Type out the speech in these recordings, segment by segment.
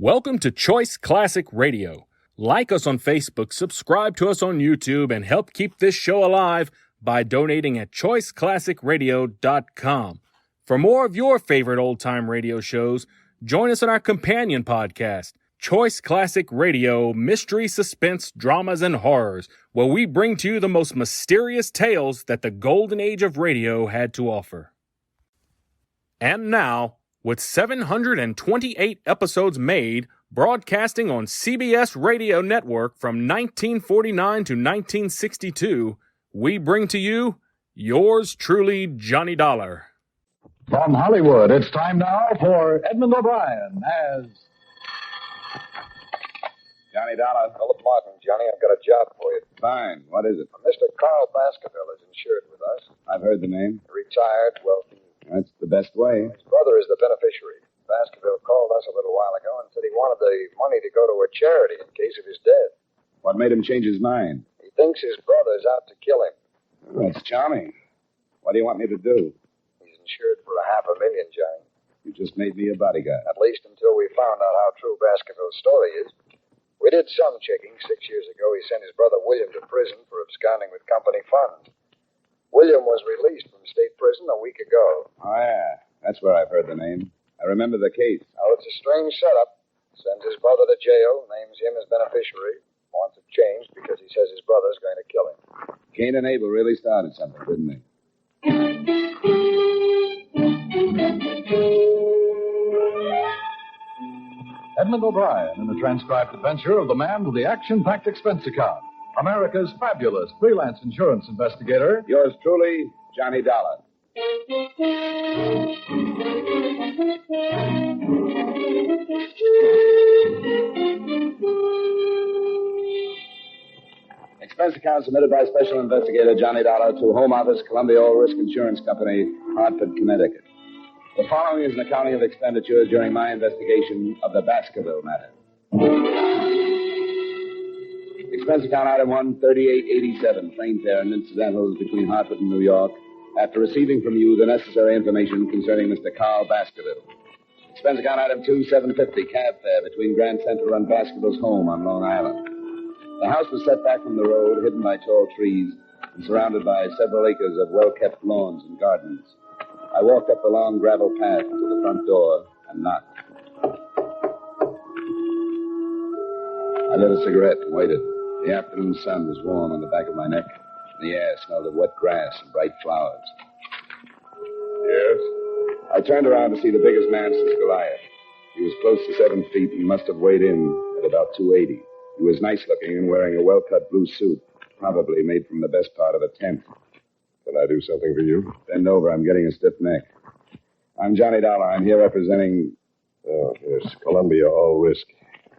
Welcome to Choice Classic Radio. Like us on Facebook, subscribe to us on YouTube, and help keep this show alive by donating at choiceclassicradio.com. For more of your favorite old-time radio shows, join us on our companion podcast, Choice Classic Radio, Mystery, Suspense, Dramas, and Horrors, where we bring to you the most mysterious tales that the golden age of radio had to offer. And now, with 728 episodes made, broadcasting on CBS Radio Network from 1949 to 1962, we bring to you yours truly, Johnny Dollar. From Hollywood, it's time now for Edmund O'Brien as... Johnny Dollar. Philip Martin, Johnny, I've got a job for you. Fine. What is it? Mr. Carl Baskerville is insured with us. I've heard the name. Retired, wealthy. That's the best way. His brother is the beneficiary. Baskerville called us a little while ago and said he wanted the money to go to a charity in case of his death. What made him change his mind? He thinks his brother's out to kill him. That's charming. What do you want me to do? He's insured for $500,000, Johnny. You just made me a bodyguard. At least until we found out how true Baskerville's story is. We did some checking. 6 years ago, he sent his brother William to prison for absconding with company funds. William was released from state prison a week ago. Oh, yeah. That's where I've heard the name. I remember the case. Oh, it's a strange setup. Sends his brother to jail, names him as beneficiary, wants it changed because he says his brother's going to kill him. Cain and Abel really started something, didn't they? Edmund O'Brien in the transcribed adventure of the man with the action-packed expense account. America's fabulous freelance insurance investigator. Yours truly, Johnny Dollar. Expense account submitted by Special Investigator Johnny Dollar to Home Office, Columbia All Risk Insurance Company, Hartford, Connecticut. The following is an accounting of expenditures during my investigation of the Baskerville matter. Expense account item 1, 3887, plane fare and incidentals between Hartford and New York, after receiving from you the necessary information concerning Mr. Carl Baskerville. Expense account item 2, 750, cab fare between Grand Central and Baskerville's home on Long Island. The house was set back from the road, hidden by tall trees, and surrounded by several acres of well-kept lawns and gardens. I walked up the long gravel path to the front door and knocked. I lit a cigarette and waited. The afternoon sun was warm on the back of my neck. The air smelled of wet grass and bright flowers. Yes? I turned around to see the biggest man since Goliath. He was close to 7 feet and must have weighed in at about 280. He was nice-looking and wearing a well-cut blue suit, probably made from the best part of a tent. Can I do something for you? Bend over. I'm getting a stiff neck. I'm Johnny Dollar. I'm here representing... Oh, yes, Columbia All Risk.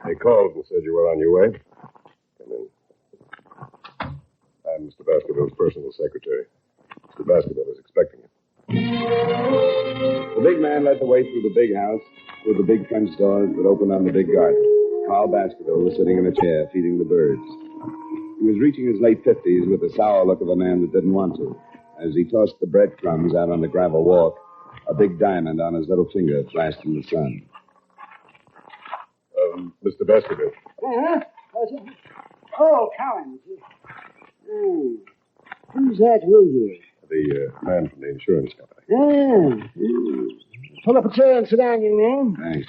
They called and said you were on your way. Come in. I'm Mr. Baskerville's personal secretary. Mr. Baskerville is expecting you. The big man led the way through the big house, through the big French doors that opened on the big garden. Carl Baskerville was sitting in a chair, feeding the birds. He was reaching his late 50s with the sour look of a man that didn't want to. As he tossed the breadcrumbs out on the gravel walk, a big diamond on his little finger flashed in the sun. Mr. Baskerville. Oh, Collins. Who's that with you? The man from the insurance company. Pull up a chair and sit down, young man. Thanks.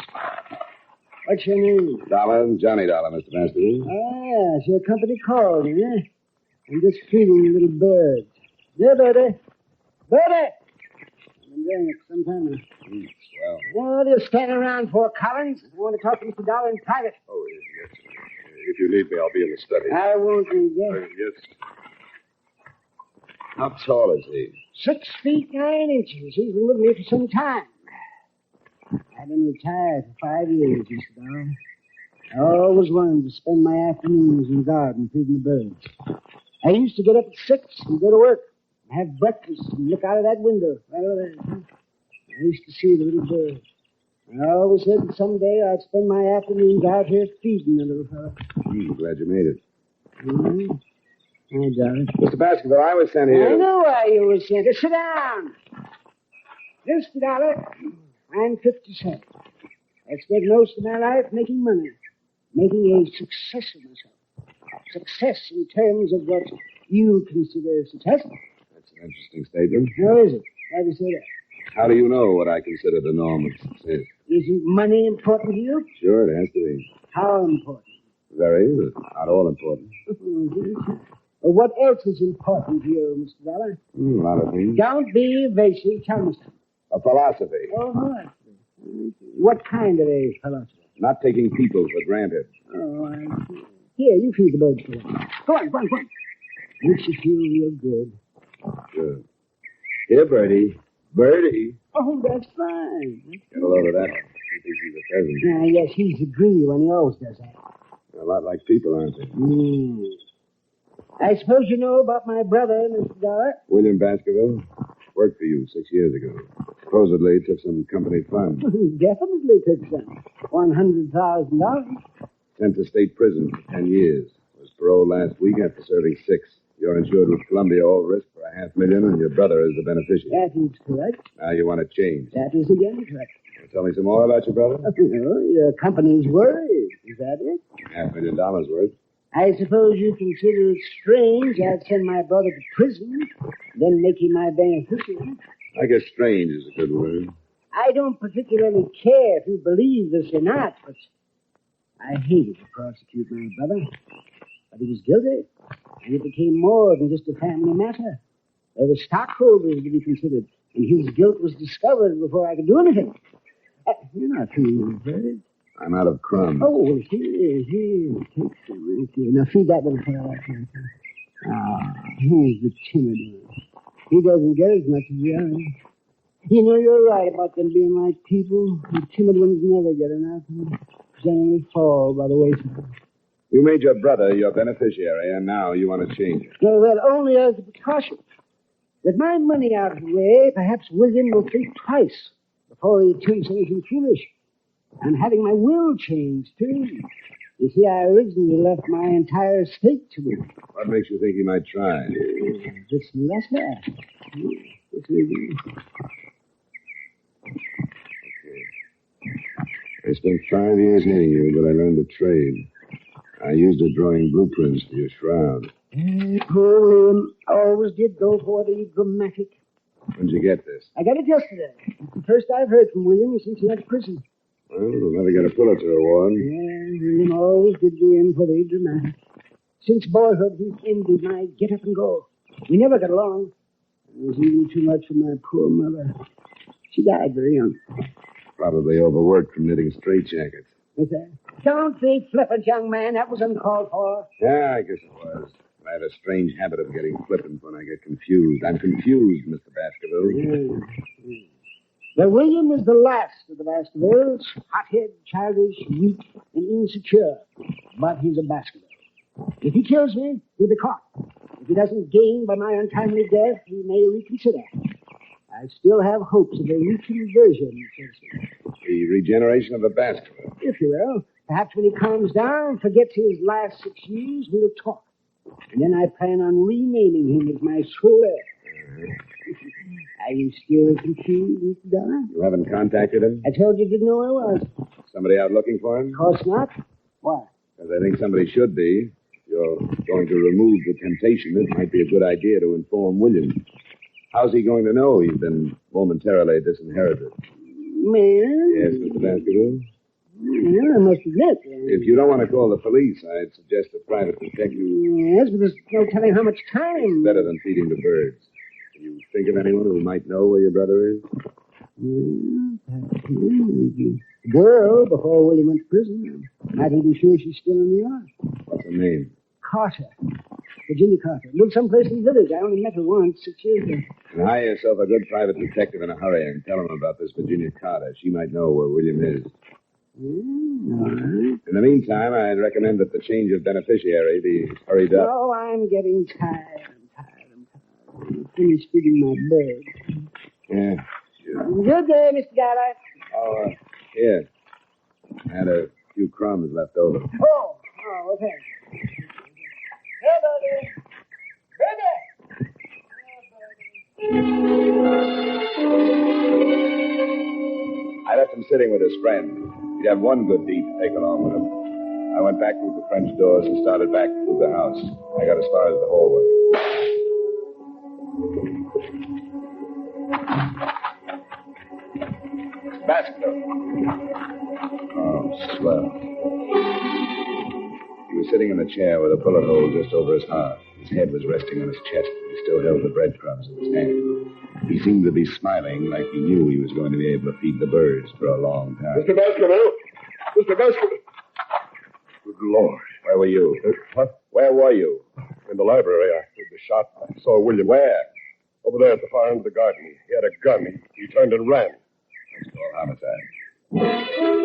What's your name? Dollar, Johnny Dollar, Mr. Baskerville. Ah, so your company called, huh? I'm just feeding the little birds. Yeah, Birdy. Birdy! I've been doing it some time now. Well. What are you standing around for, Collins? I want to talk to Mr. Dollar in private. Oh, yes. If you need me, I'll be in the study. I won't need you. Yes. How tall is he? 6 feet 9 inches. He's been with me for some time. I've been retired for 5 years, Mr. Dollar. I always wanted to spend my afternoons in the garden feeding the birds. I used to get up at 6 and go to work, have breakfast, and look out of that window right over there. I used to see the little birds. I always said that someday I'd spend my afternoons out here feeding the little fellow. Glad you made it. Mm-hmm. Hi, Dollar. Mr. Baskerville, I was sent here. I know why you were sent. Sit down. Mr. Dollar, I'm 57. I spent most of my life making money, making a success of myself. Success in terms of what you consider success. That's an interesting statement. How is it? Why do you say that? How do you know what I consider the norm of success? Isn't money important to you? Sure, it has to be. How important? Very, but not all important. Well, what else is important to you, Mr. Dollar? A lot of things. Don't be evasive. Tell me something. A philosophy. Oh, right. What kind of a philosophy? Not taking people for granted. Oh, I see. Here, you feed the birds for a while. Go on. Makes you feel real good. Good. Here, Birdy. Birdy. Oh, that's fine. Get a load of that. He thinks he's a peasant. Yes, he's a greedy one. He always does that. A lot like people, aren't they? I suppose you know about my brother, Mr. Dollar. William Baskerville worked for you 6 years ago. Supposedly took some company funds. Definitely took some. $100,000. Sent to state prison for 10 years. Was paroled last week after serving 6. You're insured with Columbia All Risk for $500,000, and your brother is the beneficiary. That is correct. Now you want to change. That is again correct. Tell me some more about your brother? Your company's worried. Is that it? $500,000 worth. I suppose you consider it strange I'd send my brother to prison, then make him my beneficiary. I guess strange is a good word. I don't particularly care if you believe this or not, but I hated to prosecute my brother. But he was guilty, and it became more than just a family matter. There were stockholders to be considered, and his guilt was discovered before I could do anything. You're not feeling good. I'm out of crumbs. Oh, here. Take some right here. Now feed that little fellow right here. He's the timid one. He doesn't get as much as the others. You know, you're right about them being like people. The timid ones never get enough. Generally fall by the wayside. You made your brother your beneficiary, and now you want to change it. Well, only as a precaution. With my money out of the way, perhaps William will think twice before he attempts anything foolish. I'm having my will changed, too. You see, I originally left my entire estate to him. What makes you think he might try? This letter. I spent 5 years hating you, but I learned a trade. I used it drawing blueprints for your shroud. Poor William always did go for the dramatic. When'd you get this? I got it yesterday. It's the first I've heard from William since he left prison. Well, we'll never get a Pulitzer Award. Yeah, William always did go in for the dramatic. Since boyhood, he envied my get up and go. We never got along. It was even too much for my poor mother. She died very young. Probably overworked from knitting straitjackets. What's that? Don't be flippant, young man. That was uncalled for. Yeah, I guess it was. I have a strange habit of getting flippant when I get confused. I'm confused, Mr. Baskerville. Well, William is the last of the Baskervilles. Hothead, childish, weak, and insecure. But he's a Baskerville. If he kills me, he'll be caught. If he doesn't gain by my untimely death, he may reconsider. I still have hopes of a reconversion, The regeneration of the Baskerville. if you will. Perhaps when he calms down, forgets his last 6 years, we'll talk. And then I plan on renaming him as my sole heir. Are you still confused, Mr. Dollar? You haven't contacted him? I told you I didn't know where I was. Somebody out looking for him? Of course not. Why? Because I think somebody should be. If you're going to remove the temptation, it might be a good idea to inform William. How's he going to know he's been momentarily disinherited? Man? Yes, Mr. Baskerville? Yeah, I must admit. If you don't want to call the police, I'd suggest a private detective. Yes, but there's no telling how much time. It's better than feeding the birds. Can you think of anyone who might know where your brother is? The girl, before William went to prison, I'm not even sure she's still in New York. What's her name? Carter. Virginia Carter. Lived someplace in the village. I only met her once 6 years ago. And hire yourself a good private detective in a hurry and tell him about this Virginia Carter. She might know where William is. All right. In the meantime, I'd recommend that the change of beneficiary be hurried up. Oh, I'm getting tired. I'm finished feeding my bird. Yeah, sure. Good day, Mr. Dollar. Oh, here. I had a few crumbs left over. Oh, okay. Hey, Birdy. I left him sitting with his friend. He'd have one good deed to take along with him. I went back through the French doors and started back through the house. I got as far as the hallway. Baskerville. Oh, swell. He was sitting in a chair with a bullet hole just over his heart. His head was resting on his chest. He still held the breadcrumbs in his hand. He seemed to be smiling like he knew he was going to be able to feed the birds for a long time. Mr. Baskerville! Mr. Baskerville! Good Lord. Where were you? What? Where were you? In the library. I heard the shot. I saw William. Where? Over there at the far end of the garden. He had a gun. He turned and ran. Let's call homicide.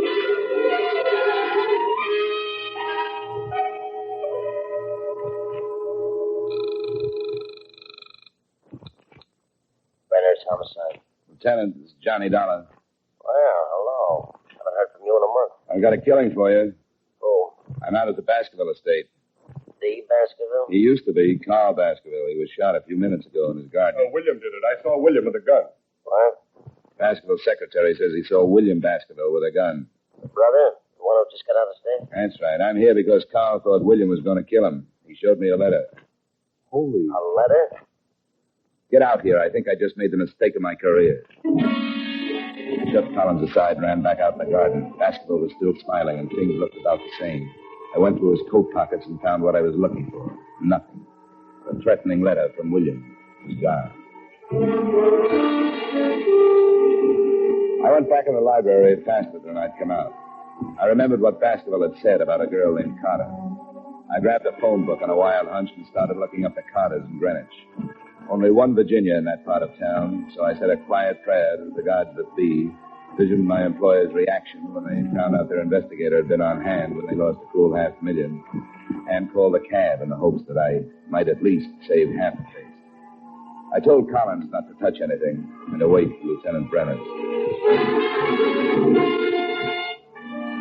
Brenner's homicide. Lieutenant, this is Johnny Dollar. Well, hello. Haven't heard from you in a month. I've got a killing for you. Oh, I'm out at the Baskerville estate. the Baskerville? He used to be Carl Baskerville. He was shot a few minutes ago in his garden. Oh, William did it. I saw William with a gun. What? Baskerville's secretary says he saw William Baskerville with a gun. The brother? The one who just got out of state? That's right. I'm here because Carl thought William was going to kill him. He showed me a letter. Holy. A letter? Get out here. I think I just made the mistake of my career. He shoved Collins aside and ran back out in the garden. Baskerville was still smiling, and things looked about the same. I went through his coat pockets and found what I was looking for. Nothing. A threatening letter from William was gone. I went back in the library faster than I'd come out. I remembered what Baskerville had said about a girl named Carter. I grabbed a phone book on a wild hunch and started looking up the Carters in Greenwich. Only one Virginia in that part of town, so I said a quiet prayer to the gods that be, visioned my employer's reaction when they found out their investigator had been on hand when they lost a cool $500,000, and called a cab in the hopes that I might at least save half the case. I told Collins not to touch anything and to wait for Lieutenant Brenner's.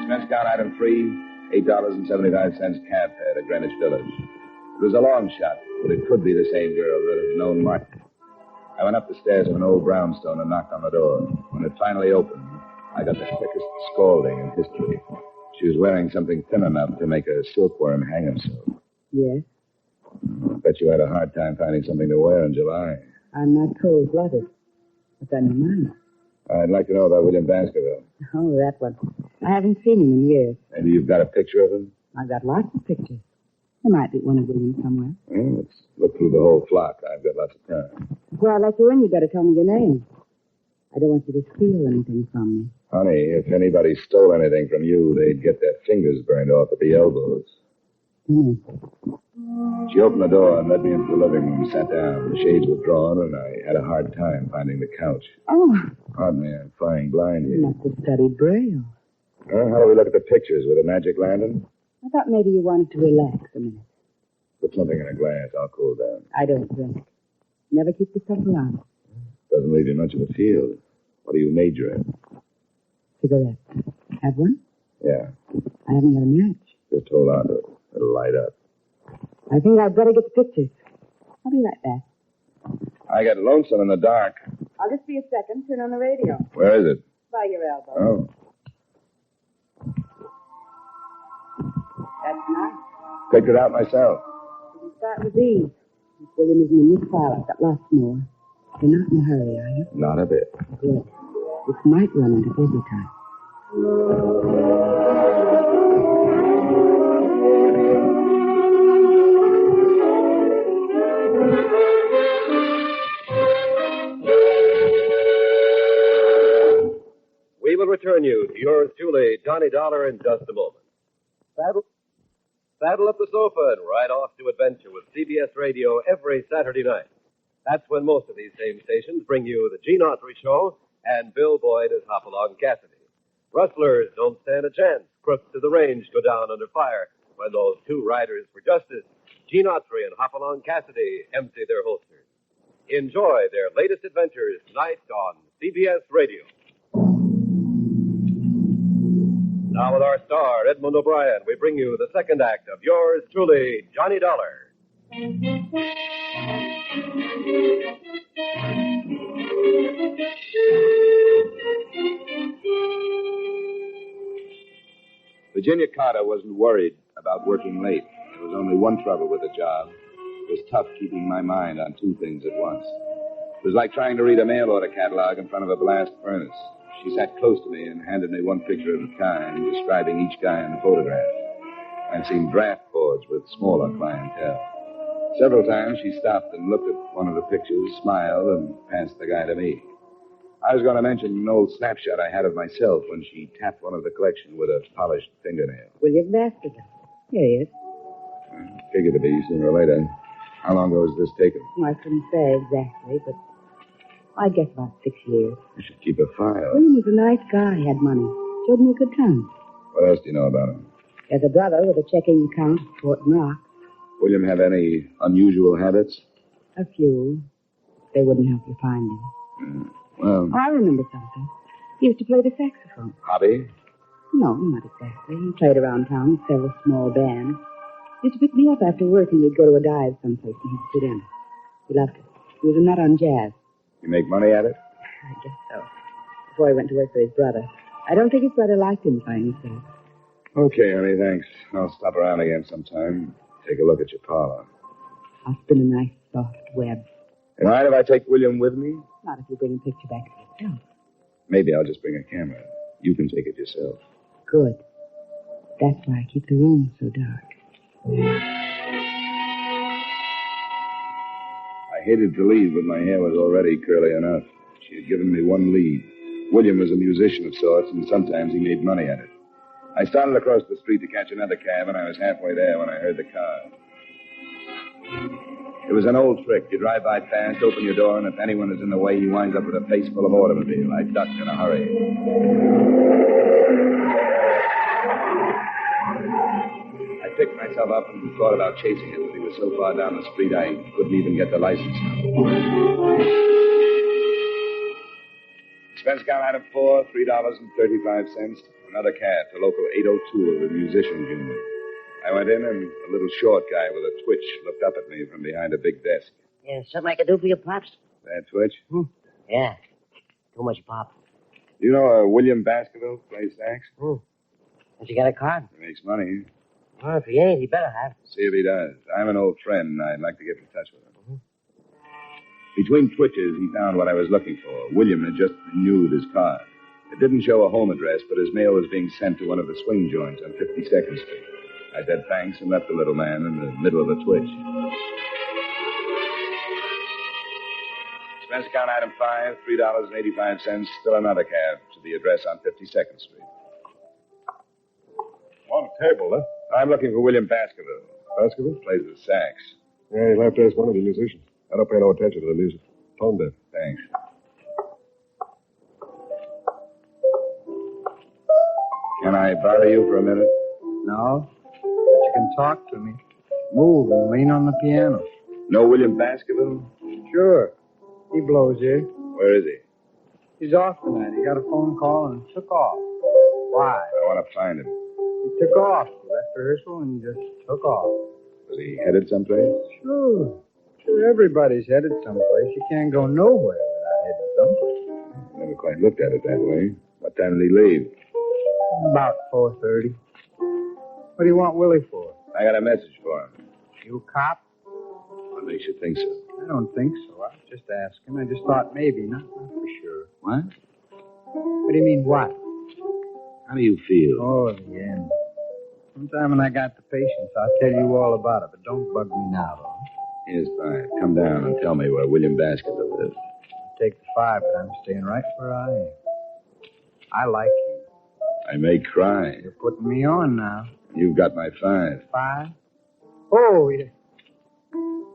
Expense count item 3, $8.75 cab fare to Greenwich Village. It was a long shot, but it could be the same girl that had known Martin. I went up the stairs of an old brownstone and knocked on the door. When it finally opened, I got the quickest scalding in history. She was wearing something thin enough to make a silkworm hang himself. Yes, I bet you had a hard time finding something to wear in July. I'm not cold-blooded. What's on your mind? I'd like to know about William Baskerville. Oh, that one. I haven't seen him in years. Maybe you've got a picture of him? I've got lots of pictures. There might be one of William somewhere. Well, let's look through the whole flock. I've got lots of time. Before I let you in, you better tell me your name. I don't want you to steal anything from me. Honey, if anybody stole anything from you, they'd get their fingers burned off at the elbows. She opened the door and led me into the living room, sat down. The shades were drawn, and I had a hard time finding the couch. Oh, Pardon me, I'm flying blind you here. must have studied Braille. How do we look at the pictures with a magic lantern? I thought maybe you wanted to relax a minute. Put something in a glass. I'll cool down. I don't drink. Never keep the stuff around. Doesn't leave you much of a field. What do you major in? Cigarette. Have one? Yeah, I haven't got a match. just hold on to it. It'll light up. I think I'd better get the pictures. I'll be right back. I get lonesome in the dark. I'll just be a second. Turn on the radio. Where is it? By your elbow. Oh. That's nice. Picked it out myself. We'll start with these. If William isn't in this file, I've got lots more. You're not in a hurry, are you? Not a bit. Good. This might run into overtime. We will return you to yours truly, Johnny Dollar, in just a moment. Saddle up the sofa and ride off to adventure with CBS Radio every Saturday night. That's when most of these same stations bring you the Gene Autry Show and Bill Boyd as Hopalong Cassidy. Rustlers don't stand a chance. Crooks to the range go down under fire when those two riders for justice, Gene Autry and Hopalong Cassidy, empty their holsters. Enjoy their latest adventures tonight on CBS Radio. Now with our star, Edmund O'Brien, we bring you the second act of yours truly, Johnny Dollar. Virginia Carter wasn't worried about working late. There was only one trouble with the job. It was tough keeping my mind on two things at once. It was like trying to read a mail order catalog in front of a blast furnace. She sat close to me and handed me one picture at a time, describing each guy in the photograph. I've seen draft boards with smaller clientele. Several times she stopped and looked at one of the pictures, smiled, and passed the guy to me. I was going to mention an old snapshot I had of myself when she tapped one of the collection with a polished fingernail. William Baskerville. Here he is. Figured to be sooner or later. How long ago was this taken? Well, I couldn't say exactly, but I guess about 6 years. I should keep a file. William was a nice guy. He had money. Showed me a good time. What else do you know about him? There's a brother with a checking account at Fort Knox. William have any unusual habits? A few. They wouldn't help you find him. Well, I remember something. He used to play the saxophone. hobby? No, not exactly. He played around town with several small bands. He used to pick me up after work and we'd go to a dive someplace and he'd sit in. He loved it. He was a nut on jazz. You make money at it? I guess so. Before he went to work for his brother. I don't think his brother liked him playing the sax. Okay, honey, thanks. I'll stop around again sometime. Take a look at your parlor. I'll spin a nice soft web. You mind if I take William with me? Not if you bring a picture back to yourself. Maybe I'll just bring a camera. You can take it yourself. Good. That's why I keep the room so dark. I hated to leave, but my hair was already curly enough. She had given me one lead. William was a musician of sorts, and sometimes he made money at it. I started across the street to catch another cab, and I was halfway there when I heard the car. It was an old trick. You drive by fast, open your door, and if anyone is in the way, he winds up with a face full of automobile. I ducked in a hurry. I picked myself up and thought about chasing him, but he was so far down the street I couldn't even get the license number. Expense account item 4, $3.35. Another cab to local 802 of the Musicians Union. I went in, and a little short guy with a twitch looked up at me from behind a big desk. Yeah, something I can do for you, Pops? That twitch? Yeah. Too much pop. Do you know a William Baskerville plays sax? Has he got a card? He makes money. Well, if he ain't, he better have. See if he does. I'm an old friend, and I'd like to get in touch with him. Between twitches, he found what I was looking for. William had just renewed his card. It didn't show a home address, but his mail was being sent to one of the swing joints on 52nd Street. I said thanks and left the little man in the middle of a twitch. Expense account item 5, $3.85. Still another cab to the address on 52nd Street. On the table, huh? I'm looking for William Baskerville. Baskerville? Plays the sax. Yeah, you'll have to ask one of the musicians. I don't pay no attention to the music. Tone deaf. Thanks. Can I bother you for a minute? No, but you can talk to me. Move and lean on the piano. No William Baskerville? Sure. He blows here. Where is he? He's off tonight. He got a phone call and took off. Why? I want to find him. He took off. He left rehearsal and just took off. Was he headed someplace? Sure. Everybody's headed someplace. You can't go nowhere without heading someplace. Never quite looked at it that way. What time did he leave? About 4:30. What do you want Willie for? I got a message for him. You cop? What makes you think so? I don't think so. I was just asking. I just thought maybe. Not for sure. What? What do you mean, what? How do you feel? Oh, the end. Sometime when I got the patience, I'll tell you all about it, but don't bug me now, though. Here's 5. Come down and tell me where William Baskerville lives. I'll take the 5, but I'm staying right where I am. I like you. I may cry. You're putting me on now. You've got my 5. 5? Oh, yeah.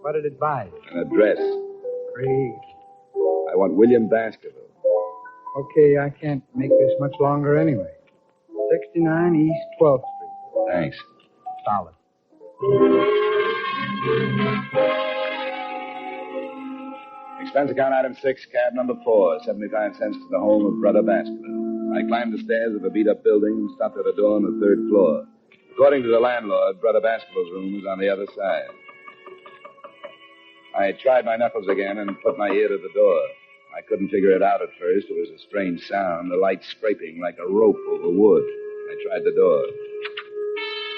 What did it buy? An address. Great. I want William Baskerville. Okay, I can't make this much longer anyway. 69 East 12th Street. Thanks. Solid. Expense account item 6, cab number 4, 75 cents to the home of Brother Baskerville. I climbed the stairs of a beat-up building and stopped at a door on the 3rd floor. According to the landlord, Brother Baskerville's room was on the other side. I tried my knuckles again and put my ear to the door. I couldn't figure it out at first. It was a strange sound, the light scraping like a rope over wood. I tried the door.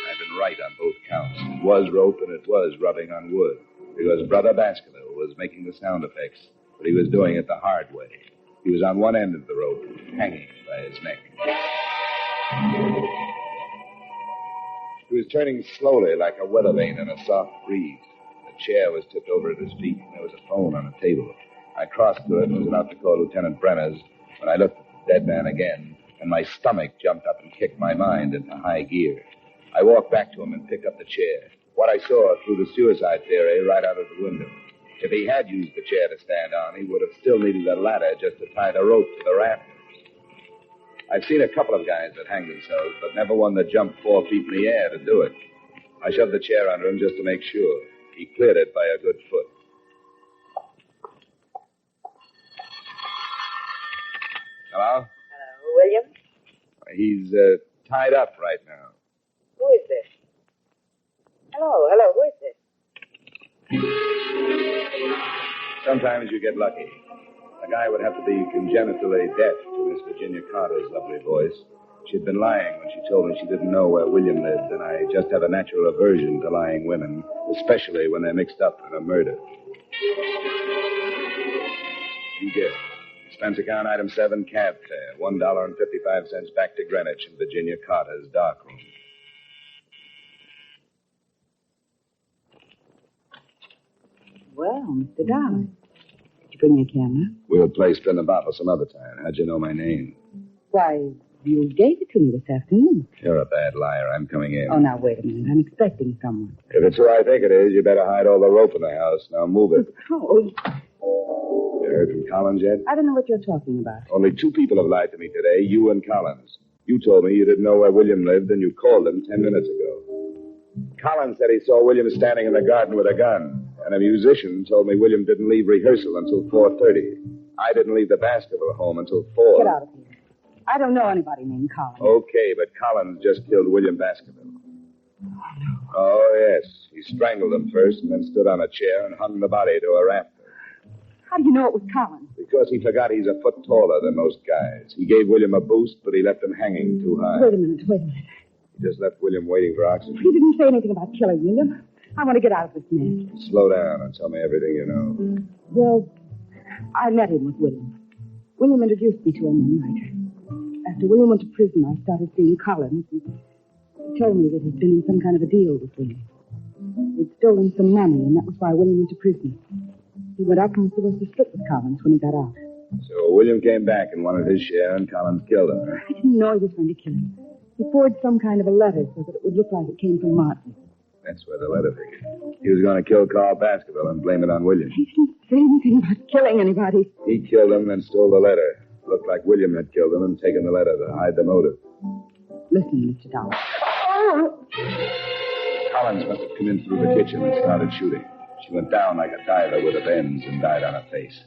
I've been right on both counts. It was rope and it was rubbing on wood. Because Brother Baskerville was making the sound effects, but he was doing it the hard way. He was on one end of the rope, hanging by his neck. He was turning slowly like a weather vane in a soft breeze. A chair was tipped over at his feet, and there was a phone on a table. I crossed to it and was about to call Lieutenant Brenner's when I looked at the dead man again, and my stomach jumped up and kicked my mind into high gear. I walked back to him and picked up the chair. What I saw threw the suicide theory right out of the window. If he had used the chair to stand on, he would have still needed a ladder just to tie the rope to the rafters. I've seen a couple of guys that hanged themselves, but never one that jumped 4 feet in the air to do it. I shoved the chair under him just to make sure. He cleared it by a good foot. Hello? Hello, William? He's tied up right now. Who is this? Hello, who is this? Sometimes you get lucky. A guy would have to be congenitally deaf to Miss Virginia Carter's lovely voice. She'd been lying when she told me she didn't know where William lived, and I just have a natural aversion to lying women, especially when they're mixed up in a murder. You guessed. Expense account item 7, cab fare, $1.55 back to Greenwich in Virginia Carter's darkroom. Well, Mr. Darling, did you bring your camera? We'll play spin the bottle some other time. How'd you know my name? Why, you gave it to me this afternoon. You're a bad liar. I'm coming in. Oh, now, wait a minute. I'm expecting someone. If it's who I think it is, you better hide all the rope in the house. Now move it. Oh, You heard from Collins yet? I don't know what you're talking about. Only 2 people have lied to me today, you and Collins. You told me you didn't know where William lived, and you called him 10 minutes ago. Collins said he saw William standing in the garden with a gun, and a musician told me William didn't leave rehearsal until 4:30. I didn't leave the Baskerville home until 4. Get out of here. I don't know anybody named Collins. Okay, but Collins just killed William Baskerville. Oh, yes. He strangled him first and then stood on a chair and hung the body to a rafter. How do you know it was Collins? Because he forgot he's a foot taller than most guys. He gave William a boost, but he left him hanging too high. Wait a minute. He just left William waiting for oxygen. He didn't say anything about killing William. I want to get out of this mess. Slow down and tell me everything you know. Well, I met him with William. William introduced me to him one night. After William went to prison, I started seeing Collins. He told me that he'd been in some kind of a deal with William. He'd stolen some money, and that was why William went to prison. He went up and was supposed to split with Collins when he got out. So William came back and wanted his share, and Collins killed him. I didn't know he was going to kill him. He forged some kind of a letter so that it would look like it came from Martin. That's where the letter figured. He was going to kill Carl Baskerville and blame it on William. He didn't say anything about killing anybody. He killed him and stole the letter. Looked like William had killed him and taken the letter to hide the motive. Listen, Mr. Dollar. Collins must have come in through the kitchen and started shooting. She went down like a diver with a bends and died on her face.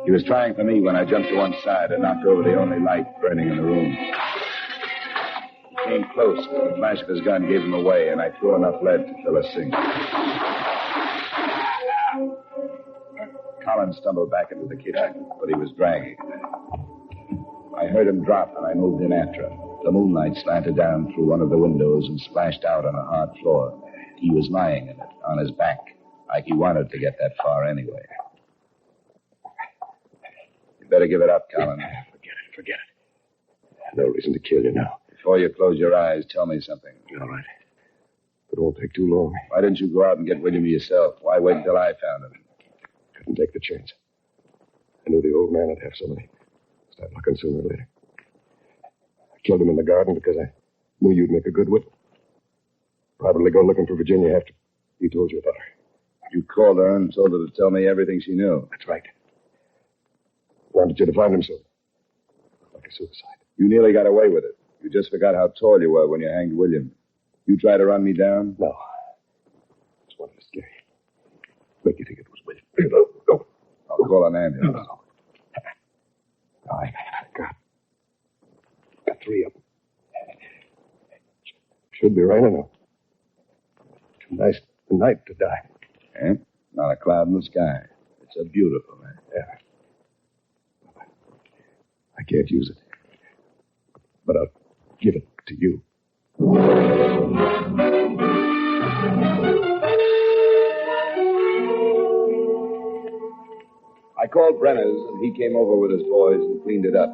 He was trying for me when I jumped to one side and knocked over the only light burning in the room. He came close, but the flash of his gun gave him away, and I threw enough lead to fill a sink. Collins stumbled back into the kitchen, but he was dragging. I heard him drop, and I moved in after him. The moonlight slanted down through one of the windows and splashed out on a hard floor. He was lying in it, on his back, like he wanted to get that far anyway. You better give it up, Collins. Forget it. No reason to kill you now. Before you close your eyes, tell me something. All right. It won't take too long. Why didn't you go out and get William yourself? Why wait until I found him? Couldn't take the chance. I knew the old man would have somebody. Start looking sooner or later. I killed him in the garden because I knew you'd make a good whip. Probably go looking for Virginia after he told you about her. You called her and told her to tell me everything she knew. That's right. Wanted you to find him so. Like a suicide. You nearly got away with it. You just forgot how tall you were when you hanged William. You tried to run me down? No. Just wanted to scare you. Make you think it was William. No. I'll call an ambulance. No. I got 3 of them. Should be right enough. Too nice a night to die. Eh? Not a cloud in the sky. It's a beautiful night. Yeah. I can't use it. But I'll give it to you. I called Brenner's, and he came over with his boys and cleaned it up.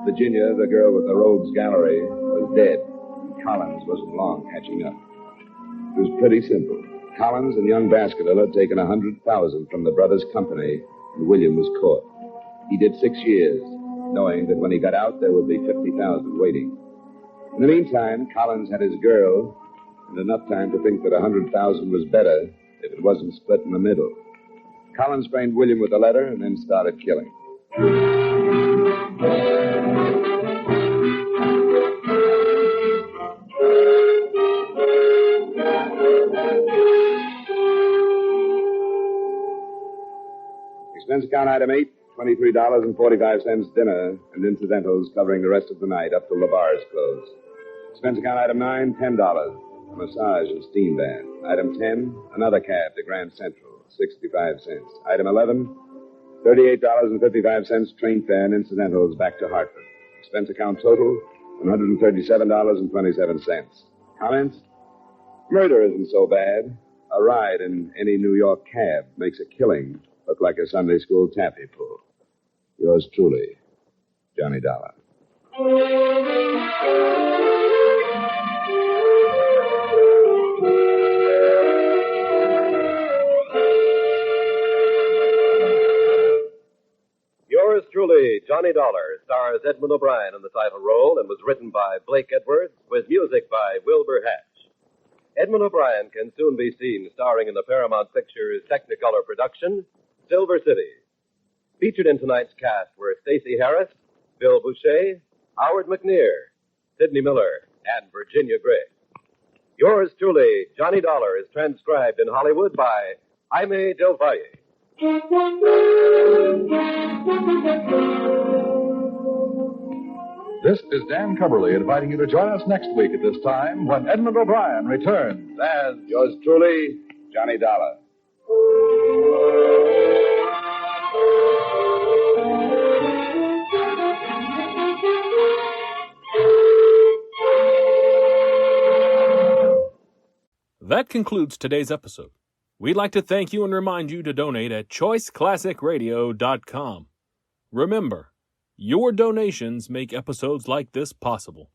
Virginia, the girl with the rogues gallery, was dead. Collins wasn't long catching up. It was pretty simple. Collins and young Baskerville had taken $100,000 from the brothers' company, and William was caught. He did 6 years, knowing that when he got out, there would be $50,000 waiting. In the meantime, Collins had his girl, and enough time to think that $100,000 was better if it wasn't split in the middle. Collins framed William with a letter and then started killing. Expense account item 8, $23.45 dinner and incidentals covering the rest of the night up till the bars close. Expense account item 9, $10, a massage and steam bath. Item 10, another cab to Grand Central, 65 cents. Item 11, $38.55 train fare and incidentals back to Hartford. Expense account total, $137.27. Comments? Murder isn't so bad. A ride in any New York cab makes a killing look like a Sunday school taffy pull. Yours truly, Johnny Dollar. Yours truly, Johnny Dollar, stars Edmund O'Brien in the title role and was written by Blake Edwards with music by Wilbur Hatch. Edmund O'Brien can soon be seen starring in the Paramount Pictures Technicolor production, Silver City. Featured in tonight's cast were Stacey Harris, Bill Boucher, Howard McNear, Sidney Miller, and Virginia Gray. Yours truly, Johnny Dollar, is transcribed in Hollywood by Jaime Del Valle. This is Dan Cumberly inviting you to join us next week at this time when Edmund O'Brien returns as Yours truly, Johnny Dollar. That concludes today's episode. We'd like to thank you and remind you to donate at choiceclassicradio.com. Remember, your donations make episodes like this possible.